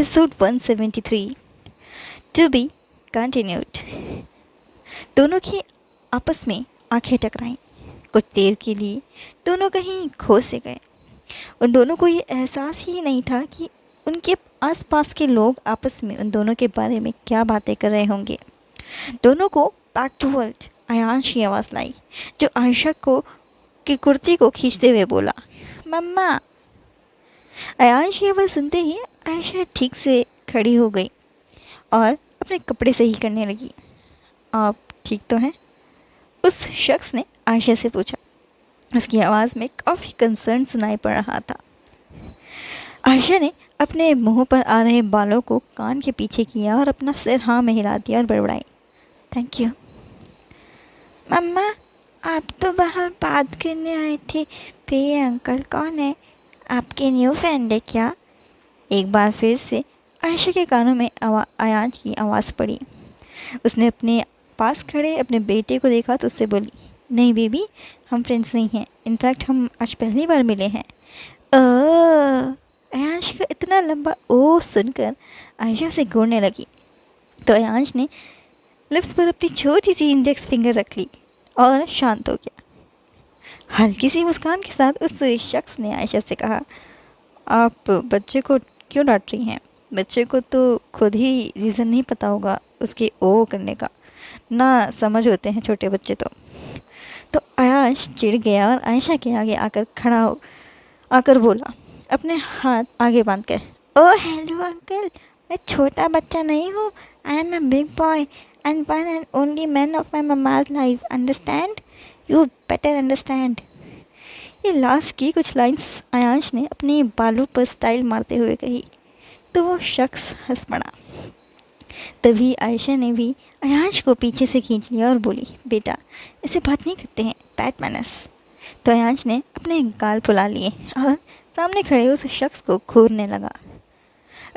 Episode 173 to be continued. दोनों की आपस में आंखें टकराईं। कुछ देर के लिए दोनों कहीं खो से गए। उन दोनों को ये एहसास ही नहीं था कि उनके आसपास के लोग आपस में उन दोनों के बारे में क्या बातें कर रहे होंगे। दोनों को बैक टू वर्ल्ड अयांश की आवाज़ लाई, जो आयशा को की कुर्ती को खींचते हुए बोला, मम्मा। अयांश की आवाज़ सुनते ही आयशा ठीक से खड़ी हो गई और अपने कपड़े सही करने लगी। आप ठीक तो हैं? उस शख्स ने आयशा से पूछा। उसकी आवाज़ में काफ़ी कंसर्न सुनाई पड़ रहा था। आयशा ने अपने मुंह पर आ रहे बालों को कान के पीछे किया और अपना सिर हाँ में हिला दिया और बड़बड़ाई, थैंक यू। मम्मा, आप तो बाहर बात करने आए थे, फिर ये अंकल कौन है? आपके न्यू फ्रेंड है क्या? एक बार फिर से आयशा के कानों में अयांश की आवाज़ पड़ी। उसने अपने पास खड़े अपने बेटे को देखा तो उससे बोली, नहीं बेबी, हम फ्रेंड्स नहीं हैं, इनफैक्ट हम आज पहली बार मिले हैं। अयांश का इतना लंबा ओ सुनकर आयशा से घूरने लगी, तो अयांश ने लिप्स पर अपनी छोटी सी इंडेक्स फिंगर रख ली और शांत हो गया। हल्की सी मुस्कान के साथ उस शख्स ने आयशा से कहा, आप बच्चे को क्यों डांट रही हैं? बच्चे को तो खुद ही रीज़न नहीं पता होगा उसके ओ करने का, ना समझ होते हैं छोटे बच्चे तो अयांश चिढ़ गया और आयशा के आगे आकर खड़ा हो आकर बोला, अपने हाथ आगे बांध कर, ओ हेलो अंकल, मैं छोटा बच्चा नहीं हूँ, I am a big boy and one and only man of my mama's life, understand? You better understand. ये लास्ट की कुछ लाइंस अयांश ने अपने बालों पर स्टाइल मारते हुए कही तो वो शख्स हंस पड़ा। तभी आयशा ने भी अयांश को पीछे से खींच लिया और बोली, बेटा, ऐसे बात नहीं करते हैं, बैड मैनर्स। तो अयांश ने अपने गाल फुला लिए और सामने खड़े उस शख्स को घूरने लगा।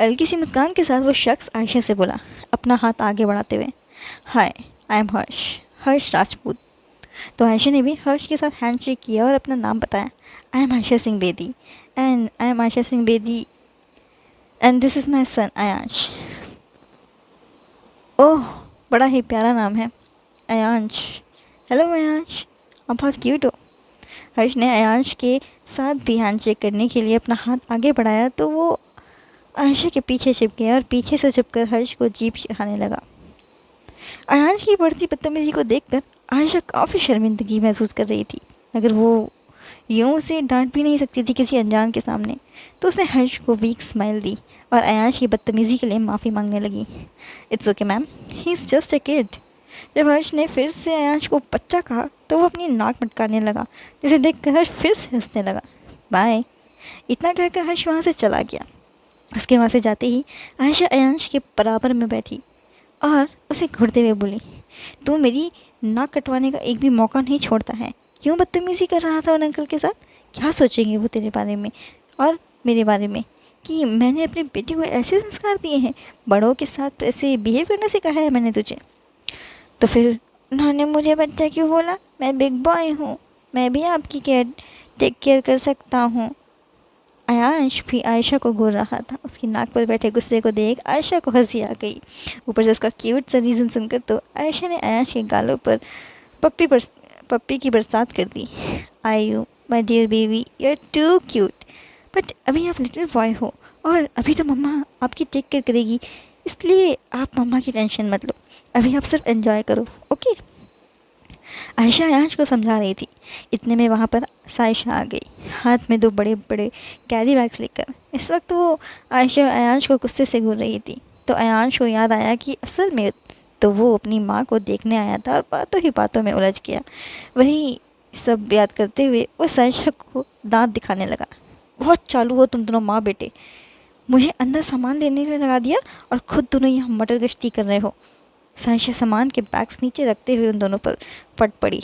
हल्की सी मुस्कान के साथ वो शख्स आयशा से बोला, अपना हाथ आगे बढ़ाते हुए, हाय, आई एम हर्ष, हर्ष राजपूत। तो आयशा ने भी हर्ष के साथ हैंडशेक किया और अपना नाम बताया, I am Ayesha Singh Bedi and this is my son Ayansh. Oh, बड़ा ही प्यारा नाम है, अयांश। हेलो अयांश, आप बहुत क्यूट हो। हर्ष ने अयांश के साथ भी हैंडशेक करने के लिए अपना हाथ आगे बढ़ाया तो वो आयशा के पीछे छिप गया और पीछे से छिपकर हर्ष को जीभ चिढ़ाने लगा। अयांश की बढ़ती बदतमीजी को देखकर आयशा काफ़ी शर्मिंदगी महसूस कर रही थी। अगर वो यूँ उसे डांट भी नहीं सकती थी किसी अनजान के सामने, तो उसने हर्ष को वीक स्माइल दी और अयांश की बदतमीज़ी के लिए माफ़ी मांगने लगी। It's okay ma'am, he is just a kid. जब हर्ष ने फिर से अयांश को बच्चा कहा तो वो अपनी नाक मटकाने लगा, जिसे देखकर हर्ष फिर से हंसने लगा। बाय, इतना कहकर हर्ष वहाँ से चला गया। उसके वहाँ से जाते ही आयशा अयांश के बराबर में बैठी और उसे घूरते हुए बोली, तू मेरी नाक कटवाने का एक भी मौका नहीं छोड़ता है, क्यों बदतमीज़ी कर रहा था उन अंकल के साथ? क्या सोचेंगे वो तेरे बारे में और मेरे बारे में कि मैंने अपनी बेटी को ऐसे संस्कार दिए हैं? बड़ों के साथ ऐसे बिहेव करना सिखाया है मैंने तुझे? तो फिर उन्होंने मुझे बच्चा क्यों बोला? मैं बिग बॉय हूँ, मैं भी आपकी टेक केयर कर सकता हूँ। अयांश भी आयशा को घूर रहा था। उसकी नाक पर बैठे गुस्से को देख आयशा को हंसी आ गई। ऊपर से उसका क्यूट सा रीज़न सुनकर तो आयशा ने अयांश के गालों पर पप्पी की बरसात कर दी। I you my dear baby, you are too cute, but अभी आप लिटिल बॉय हो और अभी तो मम्मा आपकी टेक केयर करेगी, इसलिए आप मम्मा की टेंशन मत लो, अभी आप सिर्फ एंजॉय करो, ओके? आयशा अयांश को समझा रही थी। इतने में वहाँ पर सायशा आ गई, हाथ में 2 बड़े बड़े कैरी बैग्स लेकर। इस वक्त वो आयशा और अयांश को गुस्से से घूर रही थी। तो अयांश को याद आया कि असल में तो वो अपनी माँ को देखने आया था और बातों ही बातों में उलझ गया। वही सब याद करते हुए वो सायशा को दांत दिखाने लगा, बहुत चालू हो तुम दोनों माँ बेटे, मुझे अंदर सामान लेने में लगा दिया और ख़ुद दोनों यहाँ मटर गश्ती कर रहे हो। सायशा सामान के बैग्स नीचे रखते हुए उन दोनों पर फट पड़ी।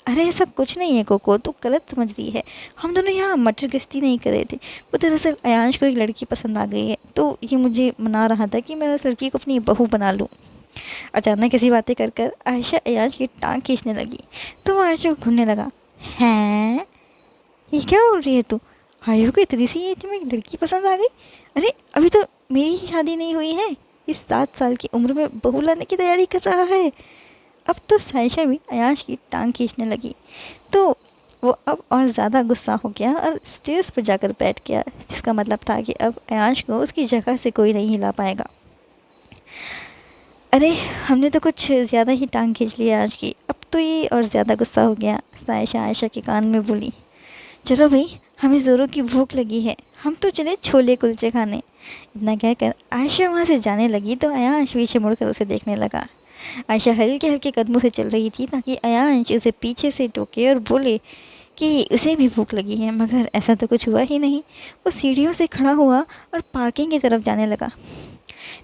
अरे ऐसा कुछ नहीं है कोको, तू गलत समझ रही है, हम दोनों यहाँ मटर गश्ती नहीं कर रहे थे। वो दरअसल अयांश को एक लड़की पसंद आ गई है, तो ये मुझे मना रहा था कि मैं उस लड़की को अपनी बहू बना लूँ। अचानक ऐसी बातें कर कर आयशा अयांश की टांग खींचने लगी तो वो आयशा को घूरने लगा। हैं, ये क्या बोल रही है तू? आयु को इतनी सी एज में एक लड़की पसंद आ गई? अरे अभी तो मेरी ही शादी नहीं हुई है, इस 7 साल की उम्र में बहू लाने की तैयारी कर रहा है। अब तो सायशा भी अयांश की टांग खींचने लगी, तो वो अब और ज़्यादा गुस्सा हो गया और स्टेयर्स पर जाकर बैठ गया, जिसका मतलब था कि अब अयांश को उसकी जगह से कोई नहीं हिला पाएगा। अरे, हमने तो कुछ ज़्यादा ही टांग खींच ली अयांश की, अब तो ये और ज़्यादा गुस्सा हो गया। सायशा आयशा के कान में बोली, चलो भाई, हमें ज़ोरों की भूख लगी है, हम तो चले छोले कुलचे खाने। इतना कहकर आयशा वहाँ से जाने लगी तो अयांश पीछे मुड़कर उसे देखने लगा। आयशा हल्के हल्के कदमों से चल रही थी ताकि अयांश उसे पीछे से टोके और बोले कि उसे भी भूख लगी है, मगर ऐसा तो कुछ हुआ ही नहीं। वो सीढ़ियों से खड़ा हुआ और पार्किंग की तरफ जाने लगा।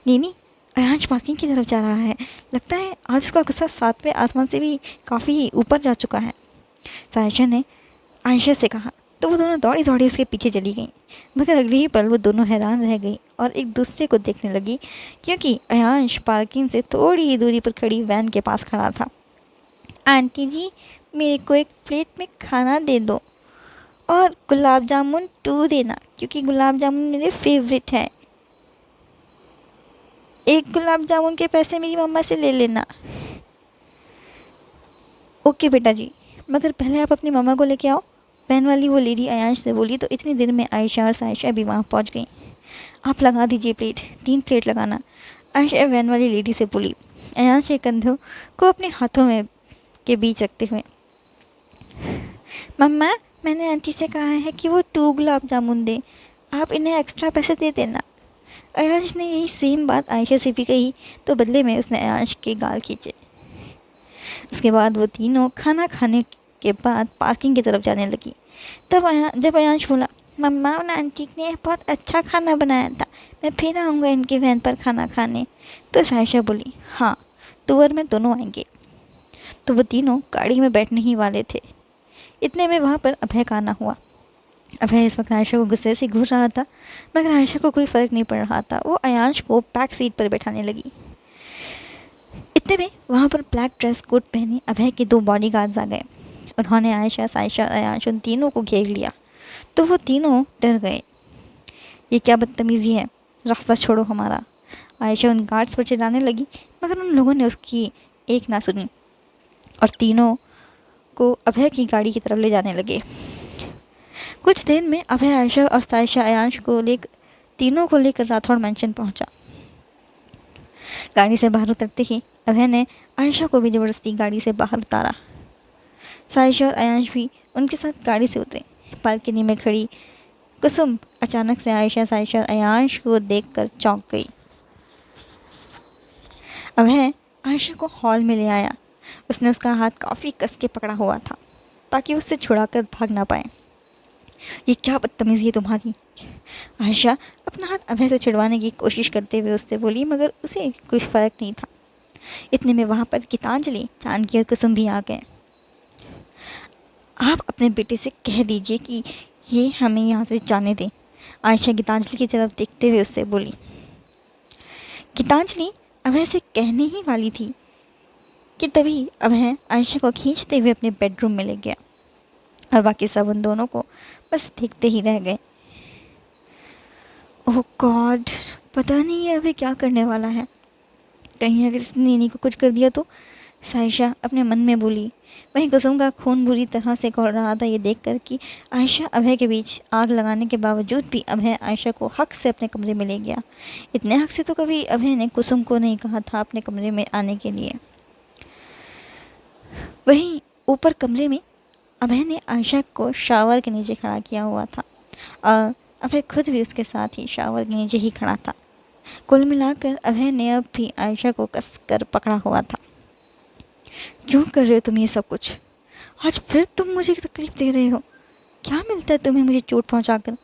नीनी, अयांश पार्किंग की तरफ जा रहा है, लगता है आज उसका गुस्सा 7वें आसमान से भी काफ़ी ऊपर जा चुका है, सायशा ने आयशा से कहा। तो वो दोनों दौड़ी दौड़ी उसके पीछे चली गईं, मगर अगले ही पल वो दोनों हैरान रह गई और एक दूसरे को देखने लगी, क्योंकि अयांश पार्किंग से थोड़ी ही दूरी पर खड़ी वैन के पास खड़ा था। आंटी जी, मेरे को एक प्लेट में खाना दे दो और गुलाब जामुन 2 देना, क्योंकि गुलाब जामुन मेरे फेवरेट है। एक गुलाब जामुन के पैसे मेरी मम्मा से ले लेना। ओके बेटा जी, मगर पहले आप अपनी मम्मा को लेके आओ, वैन वाली वो लेडी अयांश से बोली। तो इतनी देर में आयशा और सायशा भी वहाँ पहुँच गई। आप लगा दीजिए प्लेट, 3 प्लेट लगाना, आयशा वैन वाली लेडी से बोली, अयांश के कंधों को अपने हाथों में के बीच रखते हुए। मम्मा, मैंने आंटी से कहा है कि वो 2 गुलाब जामुन दे, आप इन्हें एक्स्ट्रा पैसे दे देना। अयांश ने यही सेम बात आयशा से भी कही, तो बदले में उसने अयांश के गाल खींचे। उसके बाद वो तीनों खाना खाने के बाद पार्किंग की तरफ जाने लगी। तब जब अयांश बोला, मम्मा, उन आंटी ने बहुत अच्छा खाना बनाया था, मैं फिर आऊँगा इनके वैन पर खाना खाने। तो सायशा बोली, हाँ, तू और मैं दोनों आएंगे। तो वो तीनों गाड़ी में बैठने ही वाले थे, इतने में वहाँ पर अभय का आना हुआ। अभय इस वक्त आयशा को गुस्से से घूर रहा था, मगर आयशा को कोई फ़र्क नहीं पड़ रहा था। वो अयांश को बैक सीट पर बैठाने लगी। इतने में वहाँ पर ब्लैक ड्रेस कोट पहने अभय के 2 बॉडीगार्ड्स आ गए। उन्होंने आयशा, सायशा और अयांश उन तीनों को घेर लिया, तो वो तीनों डर गए। ये क्या बदतमीज़ी है, रास्ता छोड़ो हमारा। आयशा उन गार्ड्स पर चिल्लाने लगी, मगर उन लोगों ने उसकी एक ना सुनी और तीनों को अभय की गाड़ी की तरफ ले जाने लगे। कुछ देर में अभय आयशा और सायशा अयांश को तीनों को लेकर राठौड़ मैंशन पहुंचा। गाड़ी से बाहर उतरते ही अभय ने आयशा को भी ज़बरदस्ती गाड़ी से बाहर उतारा। सायशा और अयांश भी उनके साथ गाड़ी से उतरे। बालकनी में खड़ी कुसुम अचानक से आयशा, सायशा और अयांश को देखकर चौंक गई। अभय आयशा को हॉल में ले आया। उसने उसका हाथ काफ़ी कस के पकड़ा हुआ था ताकि उससे छुड़ाकर भाग ना पाए। ये क्या बदतमीज़ी है तुम्हारी, आयशा अपना हाथ अभय से छुड़वाने की कोशिश करते हुए उससे बोली, मगर उसे कुछ फ़र्क नहीं था। इतने में वहाँ पर गीतांजलि, जानकी और कुसुम भी आ गए। आप अपने बेटे से कह दीजिए कि ये हमें यहाँ से जाने दें, आयशा गीतांजलि की तरफ देखते हुए उससे बोली। गीतांजलि अभय से कहने ही वाली थी कि तभी अभय आयशा को खींचते हुए अपने बेडरूम में ले गया और बाकी सब उन दोनों को बस देखते ही रह गए। ओह गॉड, पता नहीं है अभी क्या करने वाला है, कहीं अगर इसने नीनी को कुछ कर दिया तो, सायशा अपने मन में बोली। वहीं कुसुम का खून बुरी तरह से खौल रहा था ये देखकर कि आयशा अभय के बीच आग लगाने के बावजूद भी अभय आयशा को हक से अपने कमरे में ले गया। इतने हक से तो कभी अभय ने कुसुम को नहीं कहा था अपने कमरे में आने के लिए। वहीं ऊपर कमरे में अभय ने आयशा को शावर के नीचे खड़ा किया हुआ था और अभय खुद भी उसके साथ ही शावर के नीचे ही खड़ा था। कुल मिलाकर अभय ने अब भी आयशा को कसकर पकड़ा हुआ था। क्यों कर रहे हो तुम ये सब कुछ? आज फिर तुम मुझे तकलीफ़ दे रहे हो, क्या मिलता है तुम्हें मुझे चोट पहुंचाकर?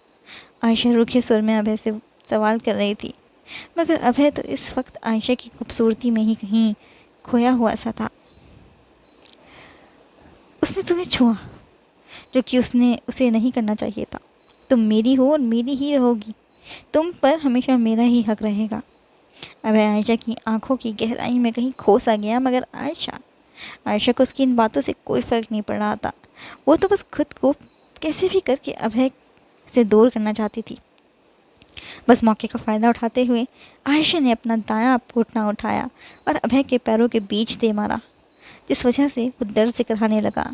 आयशा रूखे सुर में अभय से सवाल कर रही थी, मगर अभय तो इस वक्त आयशा की खूबसूरती में ही कहीं खोया हुआ सा था। उसने तुम्हें छुआ, जो कि उसने उसे नहीं करना चाहिए था। तुम मेरी हो और मेरी ही रहोगी, तुम पर हमेशा मेरा ही हक रहेगा। अभय आयशा की आंखों की गहराई में कहीं खो सा गया, मगर आयशा को उसकी इन बातों से कोई फ़र्क नहीं पड़ रहा था। वो तो बस खुद को कैसे भी करके अभय से दूर करना चाहती थी। बस मौके का फ़ायदा उठाते हुए आयशा ने अपना दायां घुटना उठाया और अभय के पैरों के बीच दे मारा, जिस वजह से वो दर्द से कराहने लगा।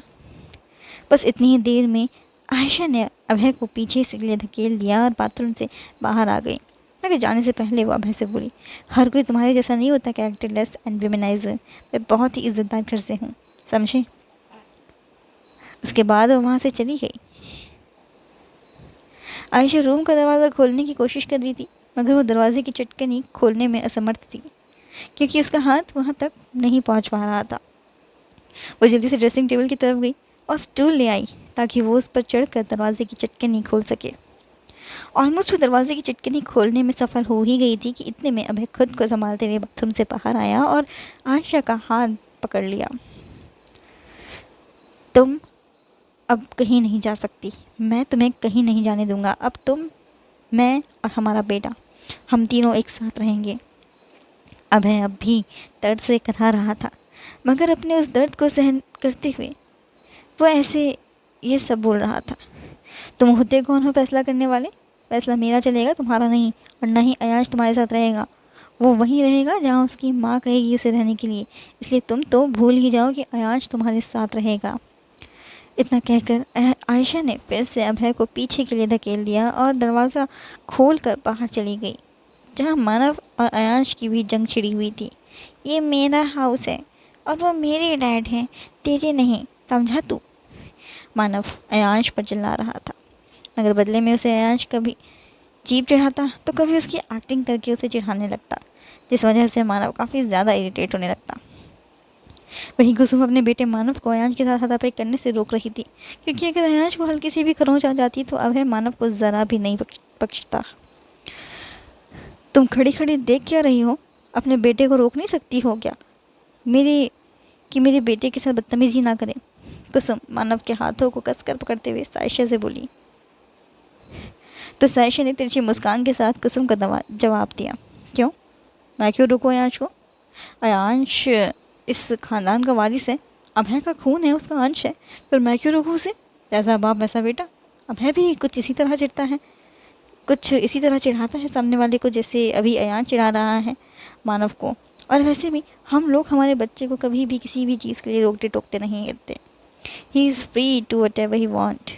बस इतनी ही देर में आयशा ने अभय को पीछे से लिए धकेल दिया और बाथरूम से बाहर आ गई। मगर जाने से पहले वो अभय से बोली, हर कोई तुम्हारे जैसा नहीं होता कैरेक्टरलेस एंड विमेनाइजर। मैं बहुत ही इज्जतदार घर से हूँ, समझे। उसके बाद वो वहाँ से चली गई। आयशा रूम का दरवाज़ा खोलने की कोशिश कर रही थी, मगर वो दरवाजे की चटकनी खोलने में असमर्थ थी, क्योंकि उसका हाथ वहाँ तक नहीं पहुँच पा रहा था। वो जल्दी से ड्रेसिंग टेबल की तरफ गई और स्टूल ले आई ताकि वो उस पर चढ़कर दरवाजे की चटकनी खोल सके। ऑलमोस्ट वो दरवाजे की चटकनी खोलने में सफल हो ही गई थी कि इतने में अभय खुद को संभालते हुए बाथरूम से बाहर आया और आयशा का हाथ पकड़ लिया। तुम अब कहीं नहीं जा सकती, मैं तुम्हें कहीं नहीं जाने दूंगा। अब तुम, मैं और हमारा बेटा, हम तीनों एक साथ रहेंगे। अभय अब भी दर्द से करा रहा था, मगर अपने उस दर्द को सहन करते हुए वो ऐसे ये सब बोल रहा था। तुम होते कौन हो फैसला करने वाले? फैसला मेरा चलेगा, तुम्हारा नहीं। और ना ही अयाश तुम्हारे साथ रहेगा। वो वहीं रहेगा जहाँ उसकी माँ कहेगी उसे रहने के लिए। इसलिए तुम तो भूल ही जाओ कि अयाश तुम्हारे साथ रहेगा। इतना कहकर आयशा ने फिर से अभय को पीछे के लिए धकेल दिया और दरवाज़ा खोल कर बाहर चली गई, जहाँ मानव और अयाश की भी जंग छिड़ी हुई थी। ये मेरा हाउस है और वो मेरे डैड हैं, तेरे नहीं, समझा तू? मानव अयांश पर चिल्ला रहा था, मगर बदले में उसे अयांश कभी जीप चढ़ाता तो कभी उसकी एक्टिंग करके उसे चिढ़ाने लगता, जिस वजह से मानव काफ़ी ज़्यादा इरिटेट होने लगता। वहीं कुसुम अपने बेटे मानव को अयांश के साथ हाथापाई करने से रोक रही थी, क्योंकि अगर अयांश को हल्की सी भी खरोंच आ जाती तो अभय मानव को ज़रा भी नहीं बख्शता। तुम खड़ी खड़ी देख क्या रही हो? अपने बेटे को रोक नहीं सकती हो क्या? मेरे बेटे के साथ बदतमीजी ना करें। कुसुम मानव के हाथों को कसकर पकड़ते हुए सायशा से बोली। तो सायशा ने तिरछी मुस्कान के साथ कुसुम का जवाब दिया, क्यों? मैं क्यों रोकूं अयांश को? अयांश इस खानदान का वारिस है, अभय का खून है, उसका अंश है, फिर मैं क्यों रोकूं उसे? जैसा बाप वैसा बेटा। अभय भी कुछ इसी तरह चिढ़ता है, कुछ इसी तरह चिढ़ाता है सामने वाले को, जैसे अभी अयांश चिढ़ा रहा है मानव को। और वैसे भी हम लोग हमारे बच्चे को कभी भी किसी भी चीज़ के लिए रोकते टोकते नहीं करते। He is free to whatever he want.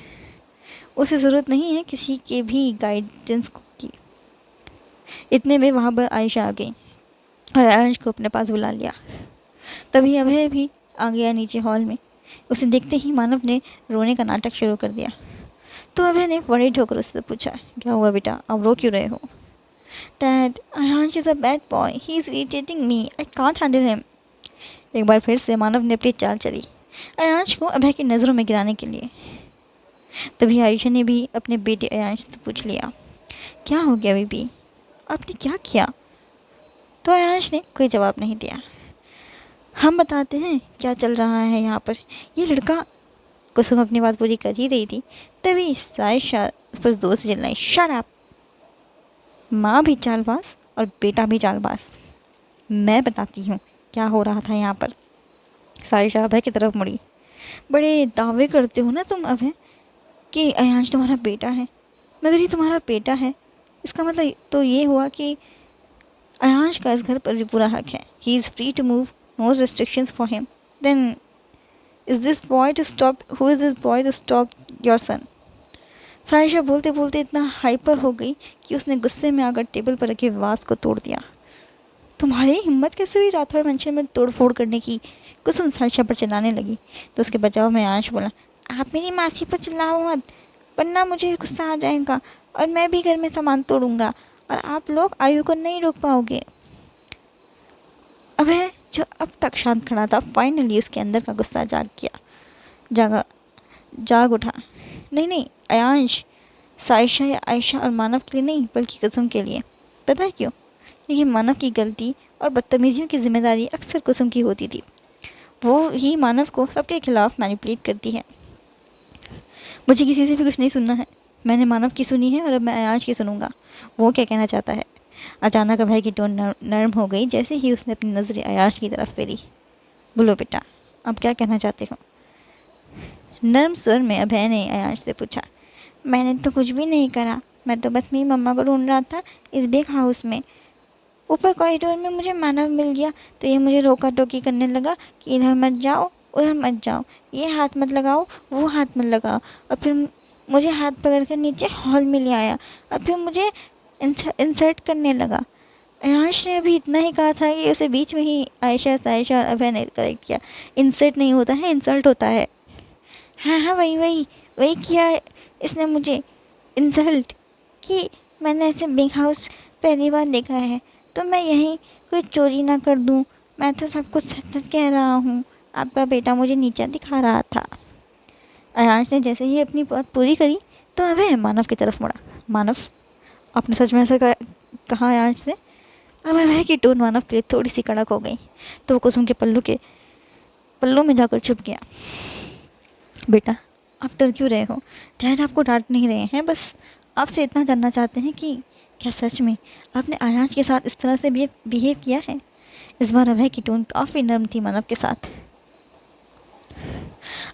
उसे ज़रूरत नहीं है किसी के भी गाइडेंस की। इतने में वहाँ पर आयशा आ गई और आयश को अपने पास बुला लिया। तभी अभय भी आ गया नीचे हॉल में। उसे देखते ही मानव ने रोने का नाटक शुरू कर दिया। तो अभय ने वरीड होकर उससे पूछा, क्या हुआ बेटा, आप रो क्यों रहे हो? Dad, Ayansh is a bad boy, he is irritating me, I can't handle him. एक बार फिर से मानव ने अपनी चाल चली अयांश को अभय की नज़रों में गिराने के लिए। तभी आयशा ने भी अपने बेटे अयांश से पूछ लिया, क्या हो गया बेबी, आपने क्या किया? तो अयांश ने कोई जवाब नहीं दिया। हम बताते हैं क्या चल रहा है यहाँ पर। ये लड़का, कुसुम अपनी बात पूरी कर ही रही थी, तभी सायशा उस पर जोर से चिल्लाई, शट अप। माँ भी चालबाज और बेटा भी चालबाज। मैं बताती हूँ क्या हो रहा था यहाँ पर। सायशा अभय की तरफ मुड़ी। बड़े दावे करते हो ना तुम अभय कि अयांश तुम्हारा बेटा है, मगर ये तुम्हारा बेटा है, इसका मतलब तो ये हुआ कि अयांश का इस घर पर भी पूरा हक है। He is free to move, no restrictions for him. Then is this boy to stop, who is this boy to stop your son? Saisha बोलते बोलते इतना हाइपर हो गई कि उसने गुस्से में आकर टेबल पर रखे वास को तोड़ दिया। तुम्हारी हिम्मत कैसे हुई राठौड़ मंशन में तोड़ फोड़ करने की? कुसुम सायशा पर चिल्लाने लगी तो उसके बचाव में आयश बोला, आप मेरी मासी पर चिल्लाओ मत, वरना मुझे गुस्सा आ जाएगा और मैं भी घर में सामान तोड़ूंगा और आप लोग आयु को नहीं रोक पाओगे। अभय जो अब तक शांत खड़ा था, फाइनली उसके अंदर का गुस्सा जाग उठा। नहीं नहीं अयांश, सायशा या आयशा और मानव के लिए नहीं, बल्कि कुसुम के लिए। पता है क्यों? क्योंकि मानव की गलती और बदतमीजियों की जिम्मेदारी अक्सर कुसुम की होती थी। वो ही मानव को सबके खिलाफ मैनिपुलेट करती है। मुझे किसी से भी कुछ नहीं सुनना है। मैंने मानव की सुनी है और अब मैं अयांश की सुनूंगा। वो क्या कहना चाहता है? अचानक अभय की टोन नर्म हो गई जैसे ही उसने अपनी नज़रें अयांश की तरफ फेरी। बोलो बेटा, अब क्या कहना चाहते हो? नर्म स्वर में अभय ने अयांश से पूछा। मैंने तो कुछ भी नहीं करा, मैं तो बस मेरी मम्मा को ढूंढ रहा था इस बिग हाउस में। ऊपर कॉरिडोर में मुझे मानव मिल गया तो ये मुझे रोका टोकी करने लगा कि इधर मत जाओ, उधर मत जाओ, ये हाथ मत लगाओ, वो हाथ मत लगाओ। और फिर मुझे हाथ पकड़ कर नीचे हॉल में ले आया और फिर मुझे इंसर्ट करने लगा। अयांश ने अभी इतना ही कहा था कि उसे बीच में ही आयशा, सायशा और अभय ने करेक्ट किया। इंसर्ट नहीं होता है, इंसल्ट होता है। हाँ हाँ, वही वही वही किया है इसने मुझे, इंसल्ट। कि मैंने ऐसे बिग हाउस पहली बार देखा है तो मैं यहीं कोई चोरी ना कर दूँ। मैं तो सब कुछ सच सच कह रहा हूँ। आपका बेटा मुझे नीचा दिखा रहा था। अयांश ने जैसे ही अपनी बात पूरी करी तो अभय मानव की तरफ मुड़ा। मानव, आपने सच में ऐसा कहा अयांश से? अब अभय की टोन मानव के लिए थोड़ी सी कड़क हो गई तो वो कुसुम के पल्लू में जाकर छुप गया। बेटा, आप डर क्यों रहे हो? डैड आपको डांट नहीं रहे हैं, बस आपसे इतना जानना चाहते हैं कि क्या सच में आपने अयांश के साथ इस तरह से बिहेव किया है? इस बार अभय की टोन काफ़ी नर्म थी मानव के साथ।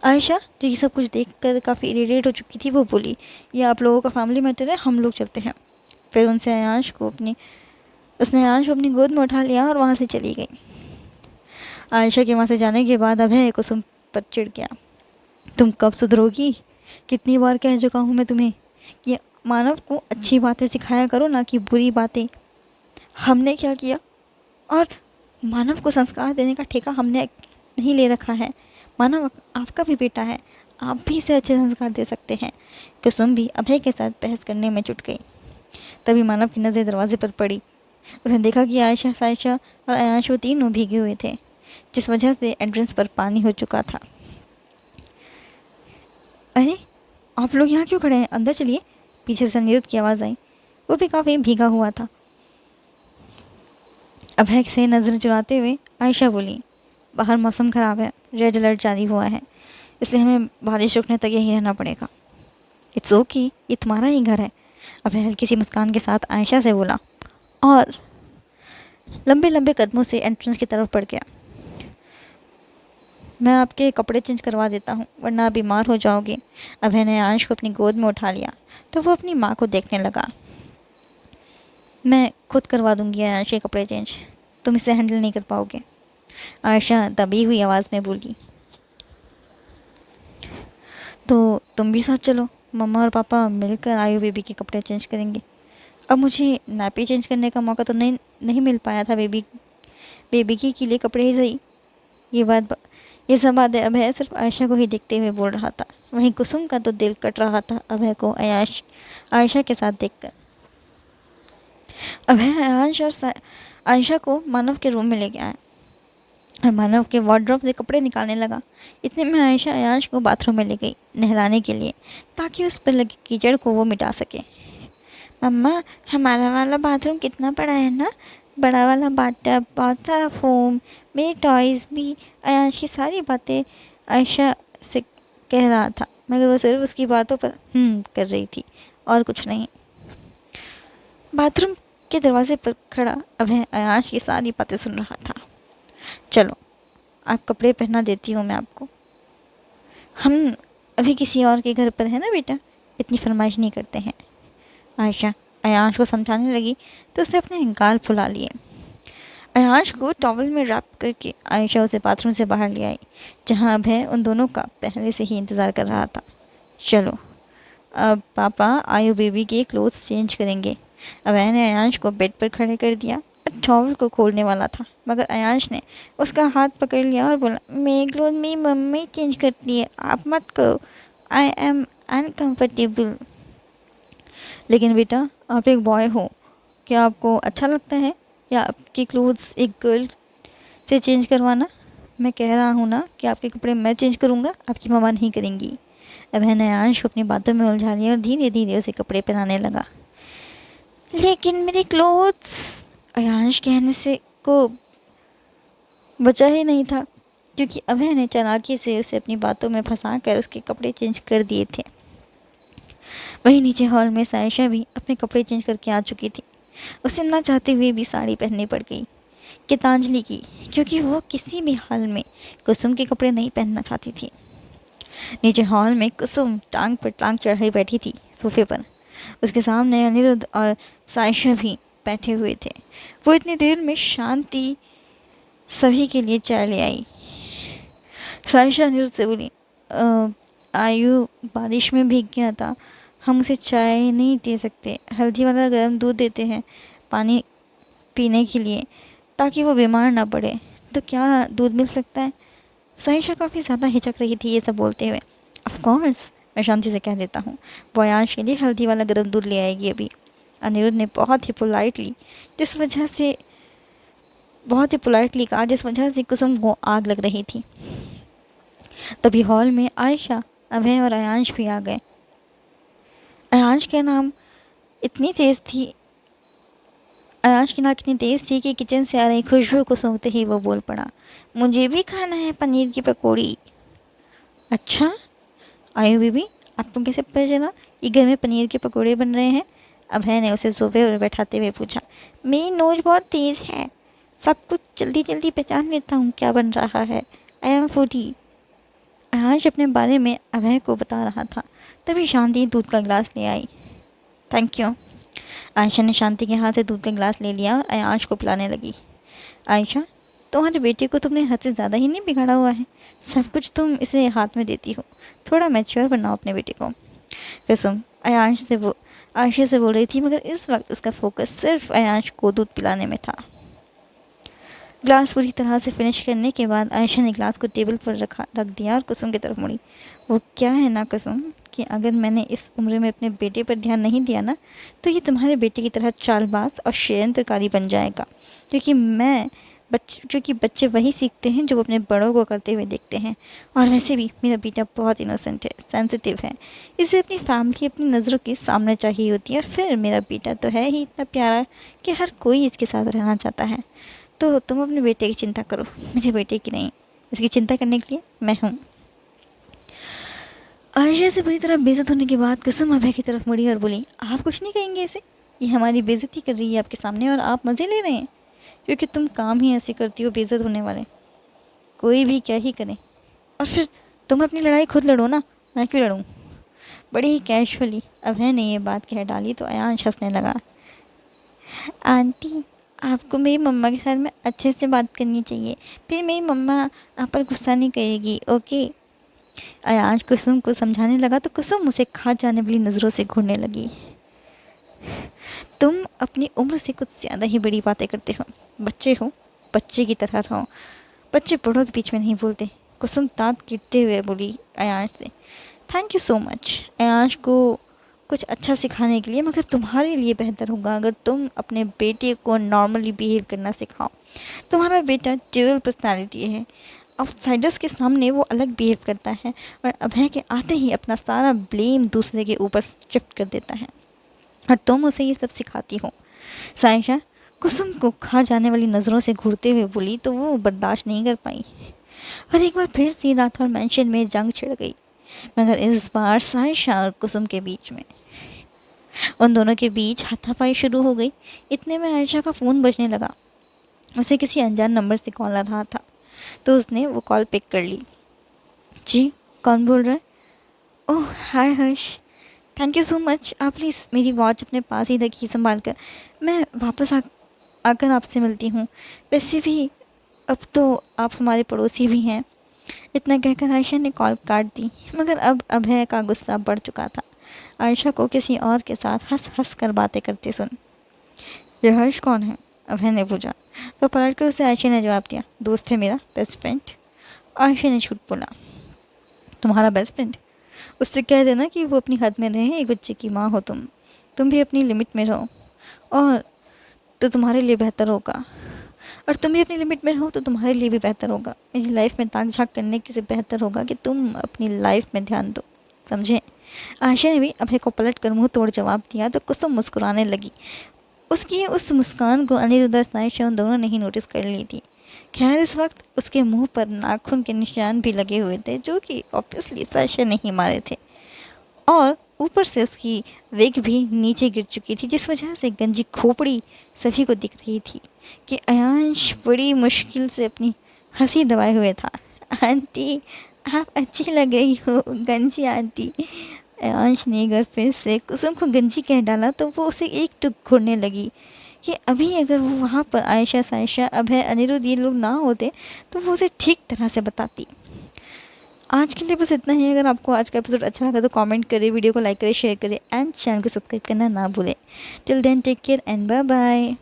आयशा, जो ये सब कुछ देखकर काफ़ी इरिटेट हो चुकी थी, वो बोली, ये आप लोगों का फैमिली मैटर है, हम लोग चलते हैं। फिर उसने अयांश को अपनी गोद में उठा लिया और वहाँ से चली गई। आयशा के वहाँ से जाने के बाद अभय कुसुम पर चिढ़ गया। तुम कब सुधरोगी? कितनी बार कह चुका हूँ मैं तुम्हें कि मानव को अच्छी बातें सिखाया करो, ना कि बुरी बातें। हमने क्या किया? और मानव को संस्कार देने का ठेका हमने नहीं ले रखा है। मानव आपका भी बेटा है, आप भी इसे अच्छे संस्कार दे सकते हैं। कुसुम भी अभय के साथ बहस करने में जुट गई। तभी मानव की नज़र दरवाजे पर पड़ी। उसने देखा कि आयशा, सायशा और अयांश वो तीनों भीगे हुए थे, जिस वजह से एंट्रेंस पर पानी हो चुका था। अरे, आप लोग यहाँ क्यों खड़े हैं? अंदर चलिए, पीछे से अनिरुद्ध की आवाज़ आई। वो भी काफ़ी भीगा हुआ था। अभय से नज़र चुराते हुए आयशा बोली, बाहर मौसम ख़राब है, रेड अलर्ट जारी हुआ है, इसलिए हमें बारिश रुकने तक यहीं रहना पड़ेगा। इट्स ओके, ये तुम्हारा ही घर है, अभय हल्की सी मुस्कान के साथ आयशा से बोला और लंबे लंबे कदमों से एंट्रेंस की तरफ बढ़ गया। मैं आपके कपड़े चेंज करवा देता हूँ, वरना आप बीमार हो जाओगे। अभय ने आयश को अपनी गोद में उठा लिया तो वो अपनी माँ को देखने लगा। मैं खुद करवा दूँगी आयश के कपड़े चेंज, तुम इसे हैंडल नहीं कर पाओगे, आयशा दबी हुई आवाज़ में बोली। तो तुम भी साथ चलो, मम्मा और पापा मिलकर आयु बेबी के कपड़े चेंज करेंगे। अब मुझे नापी चेंज करने का मौका तो नहीं मिल पाया था बेबी के लिए कपड़े ही सही। ये सब बातें अभय सिर्फ आयशा को ही देखते हुए बोल रहा था। वहीं कुसुम का तो दिल कट रहा था अभय को आयशा के साथ देखकर। अभय अयांश और आयशा को मानव के रूम में ले गया और मानव के वार्डरोब से कपड़े निकालने लगा। इतने में आयशा अयांश को बाथरूम में ले गई नहलाने के लिए, ताकि उस पर लगी कीचड़ को वो मिटा सके। मम्मा, हमारा वाला बाथरूम कितना बड़ा है ना, बड़ा वाला बाथटब, बहुत सारा फोम, मेरे टॉयज़ भी। अयांश की सारी बातें आयशा से कह रहा था, मगर वो सिर्फ उसकी बातों पर कर रही थी और कुछ नहीं। बाथरूम के दरवाजे पर खड़ा अभय अयांश की सारी बातें सुन रहा था। चलो, आप कपड़े पहना देती हूँ मैं आपको। हम अभी किसी और के घर पर है ना बेटा, इतनी फरमाइश नहीं करते हैं। आयशा अयांश को समझाने लगी तो उसने अपने गाल फुला लिए। अयांश को टॉवल में रैप करके आयशा उसे बाथरूम से बाहर ले आई, जहाँ अभय उन दोनों का पहले से ही इंतज़ार कर रहा था। चलो, अब पापा आयु बेबी के क्लोथ्स चेंज करेंगे। अभय ने अयांश को बेड पर खड़े कर दिया और टॉवल को खोलने वाला था, मगर अयांश ने उसका हाथ पकड़ लिया और बोला, मेरे क्लोथ मेरी मम्मी चेंज करती है, आप मत करो, आई एम अनकम्फर्टेबल। लेकिन बेटा, आप एक बॉय हो, क्या आपको अच्छा लगता है या आपके क्लोथ्स एक गर्ल से चेंज करवाना? मैं कह रहा हूँ ना कि आपके कपड़े मैं चेंज करूँगा, आपकी मम्मा नहीं करेंगी। अभय ने अयांश को अपनी बातों में उलझा लिया और धीरे धीरे उसे कपड़े पहनाने लगा। लेकिन मेरे क्लोथ्स, अयांश कहने से को बचा ही नहीं था, क्योंकि अभय ने चालाकी से उसे अपनी बातों में फंसा कर उसके कपड़े चेंज कर दिए थे। वहीं नीचे हॉल में सायशा भी अपने कपड़े चेंज करके आ चुकी थी। उसे ना चाहते हुए भी साड़ी पहननी पड़ गई गीतांजलि की, क्योंकि वो किसी भी हाल में कुसुम के कपड़े नहीं पहनना चाहती थी। नीचे हॉल में कुसुम टांग पर टांग चढ़ाई बैठी थी सोफे पर। उसके सामने अनिरुद्ध और सायशा भी बैठे हुए थे। वो इतनी देर में शांति सभी के लिए चाय ले आई। सायशा अनिरुद्ध से बोली, आयु बारिश में भीग गया था, हम उसे चाय नहीं दे सकते, हल्दी वाला गर्म दूध देते हैं पानी पीने के लिए, ताकि वो बीमार ना पड़े। तो क्या दूध मिल सकता है? सायशा काफ़ी ज़्यादा हिचक रही थी ये सब बोलते हुए। ऑफ कोर्स, मैं शांति से कह देता हूँ, वो अयांश के लिए हल्दी वाला गर्म दूध ले आएगी अभी। अनिरुद्ध ने बहुत ही पोलाइटली कहा, जिस वजह से कुसुम को आग लग रही थी। तभी हॉल में आयशा, अभय और अयांश भी आ गए। अयांश के नाम इतनी तेज़ थी अयांश की नाक इतनी तेज़ थी कि किचन से आ रही खुशबू को सूंघते ही वो बोल पड़ा, मुझे भी खाना है पनीर की पकौड़ी। अच्छा आयु बीबी, आपको कैसे पता चला कि घर में पनीर के पकौड़े बन रहे हैं? अभय ने उसे सोफे पर बैठाते हुए पूछा। मेरी नोज बहुत तेज़ है, सब कुछ जल्दी जल्दी पहचान लेता हूँ क्या बन रहा है। I am foodie. अयांश अपने बारे में अभय को बता रहा था। तभी शांति दूध का गिलास ले आई। Thank you. आयशा ने शांति के हाथ से दूध का गिलास ले लिया और अयांश को पिलाने लगी। आयशा, तुम्हारे बेटे को तुमने हद से ज़्यादा ही नहीं बिगाड़ा हुआ है, सब कुछ तुम इसे हाथ में देती हो, थोड़ा मैच्योर बनाओ अपने बेटे को। कुसुम आयशा से बोल रही थी, मगर इस वक्त उसका फोकस सिर्फ अयांश को दूध पिलाने में था। ग्लास पूरी तरह से फिनिश करने के बाद आयशा ने ग्लास को टेबल पर रख दिया और कुसुम की तरफ मुड़ी। वो क्या है ना कुसुम, कि अगर मैंने इस उम्र में अपने बेटे पर ध्यान नहीं दिया ना, तो ये तुम्हारे बेटे की तरह चालबाज और षड्यंत्रकारी बन जाएगा। क्योंकि बच्चे वही सीखते हैं जो वो अपने बड़ों को करते हुए देखते हैं। और वैसे भी मेरा बेटा बहुत इनोसेंट है, सेंसिटिव है, इसे अपनी फैमिली अपनी नज़रों के सामने चाहिए होती है। और फिर मेरा बेटा तो है ही इतना प्यारा कि हर कोई इसके साथ रहना चाहता है। तो तुम अपने बेटे की चिंता करो, मेरे बेटे की नहीं। इसकी चिंता करने के लिए मैं हूँ। आयशा से बुरी तरह बेइज्जत होने के बाद कुसुम अभय की तरफ मुड़ी और बोली, आप कुछ नहीं कहेंगे इसे? ये हमारी बेइज्जती कर रही है आपके सामने और आप मज़े ले रहे हैं, क्योंकि तुम काम ही ऐसे करती हो बेइज्जत होने वाले। कोई भी क्या ही करे, और फिर तुम अपनी लड़ाई खुद लड़ो ना, मैं क्यों लड़ूँ? बड़ी ही कैजुअली अभय ने ये बात कह डाली तो अयांश हंसने लगा। आंटी, आपको मेरी मम्मा के साथ में अच्छे से बात करनी चाहिए, फिर मेरी मम्मा आप पर गुस्सा नहीं करेगी, ओके? अयांश कुसुम को समझाने लगा तो कुसुम उसे खा जाने वाली नज़रों से घूरने लगी। तुम अपनी उम्र से कुछ ज़्यादा ही बड़ी बातें करते हो, बच्चे हो, बच्चे की तरह रहो, बच्चे बड़ों के बीच में नहीं बोलते। कुसुम दांत कीटते हुए बोली अयांश से। Thank you so much Ayansh को कुछ अच्छा सिखाने के लिए, मगर तुम्हारे लिए बेहतर होगा अगर तुम अपने बेटे को नॉर्मली बिहेव करना सिखाओ। तुम्हारा बेटा ड्यूअल पर्सनालिटी है, आउटसाइडर्स के सामने वो अलग बिहेव करता है और अभय के आते ही अपना सारा ब्लेम दूसरे के ऊपर शिफ्ट कर देता है, और तुम उसे ये सब सिखाती हो। सायशा कुसुम को खा जाने वाली नज़रों से घूरते हुए बोली तो वो बर्दाश्त नहीं कर पाई और एक बार फिर से राठौर मेंशन में जंग छिड़ गई, मगर इस बार सायशा और कुसुम के बीच में। उन दोनों के बीच हाथापाई शुरू हो गई। इतने में आयशा का फ़ोन बजने लगा। उसे किसी अनजान नंबर से कॉल आ रहा था, तो उसने वो कॉल पिक कर ली। जी, कौन बोल रहा है? ओह हाय हर्ष, थैंक यू सो मच। आप प्लीज़ मेरी वॉच अपने पास ही रखिए संभाल कर, मैं वापस आकर आपसे मिलती हूँ। वैसे भी अब तो आप हमारे पड़ोसी भी हैं। इतना कहकर आयशा ने कॉल काट दी, मगर अब अभय का गुस्सा बढ़ चुका था। आयशा को किसी और के साथ हंस हंस कर बातें करते सुन। ये हर्ष कौन है? अभय ने पूछा, तो पलट कर उसे आयशा ने जवाब दिया, दोस्त है मेरा, बेस्ट फ्रेंड। आयशा ने झूठ बोला, तुम्हारा बेस्ट फ्रेंड? उससे कह देना कि वो अपनी हद में रहे, एक बच्चे की माँ हो तुम भी अपनी लिमिट में रहो, और तो तुम्हारे लिए बेहतर होगा, और तुम भी अपनी लिमिट में रहो तो तुम्हारे लिए भी बेहतर होगा। मेरी लाइफ में ताक झाँक करने के से बेहतर होगा कि तुम अपनी लाइफ में ध्यान दो, समझे? आयशा ने भी अभय को पलट कर मुँह तोड़ जवाब दिया तो कुसुम मुस्कुराने लगी। उसकी उस मुस्कान को अनिरुद्ध और सायशा उन दोनों ने ही नोटिस कर ली थी। खैर इस वक्त उसके मुंह पर नाखून के निशान भी लगे हुए थे, जो कि ऑब्वियसली सायशा नहीं मारे थे, और ऊपर से उसकी विग भी नीचे गिर चुकी थी, जिस वजह से गंजी खोपड़ी सभी को दिख रही थी कि अयांश बड़ी मुश्किल से अपनी हंसी दबाए हुए था। आंटी, आप अच्छी लग रही हो, गंजी आंटी, अयांश ने एक बार फिर से कुसुम को गंजी कह डाला तो वो उसे एक टुक घूरने लगी कि अभी अगर वो वहाँ पर आयशा, सायशा, अभय, अनिरुद्ध ये लोग ना होते तो वो उसे ठीक तरह से बताती। आज के लिए बस इतना ही। अगर आपको आज का एपिसोड अच्छा लगा तो कमेंट करें, वीडियो को लाइक करें, शेयर करें एंड चैनल को सब्सक्राइब करना ना भूलें। Till then take care and bye bye.